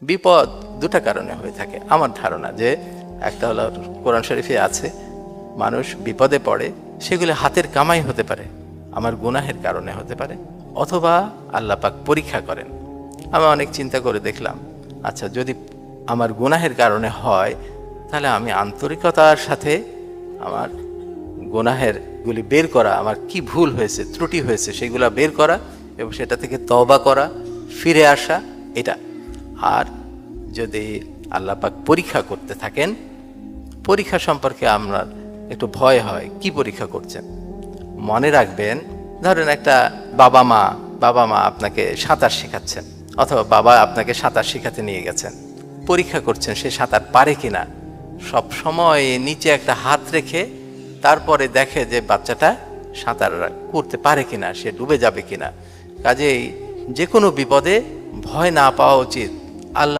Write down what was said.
বিপদ দুটা কারণে হয়ে থাকে আমার ধারণা। যে একটা হলো কোরআন শরীফে আছে, মানুষ বিপদে পড়ে, সেগুলো হাতের কামাই হতে পারে, আমার গুনাহের কারণে হতে পারে, অথবা আল্লাহ পাক পরীক্ষা করেন। আমি অনেক চিন্তা করে দেখলাম, আচ্ছা যদি আমার গুনাহের কারণে হয়, তাহলে আমি আন্তরিকতার সাথে আমার গুনাহের গুলি বের করা, আমার কি ভুল হয়েছে, ত্রুটি হয়েছে, সেগুলো বের করা এবং সেটা থেকে তওবা করা, ফিরে আসা, এটা। আর যদি আল্লাহ পাক পরীক্ষা করতে থাকেন, পরীক্ষা সম্পর্কে আপনার একটু ভয় হয়, কি পরীক্ষা করছেন। মনে রাখবেন, ধরেন একটা বাবা মা আপনাকে সাঁতার শেখাচ্ছেন, অথবা বাবা আপনাকে সাঁতার শেখাতে নিয়ে গেছেন, পরীক্ষা করছেন সে সাঁতার পারে কিনা। সব সময় নিচে একটা হাত রেখে তারপরে দেখে যে বাচ্চাটা সাঁতার করতে পারে কিনা, সে ডুবে যাবে কিনা। কাজেই যে কোনো বিপদে ভয় না পাওয়া উচিত। আল্লাহ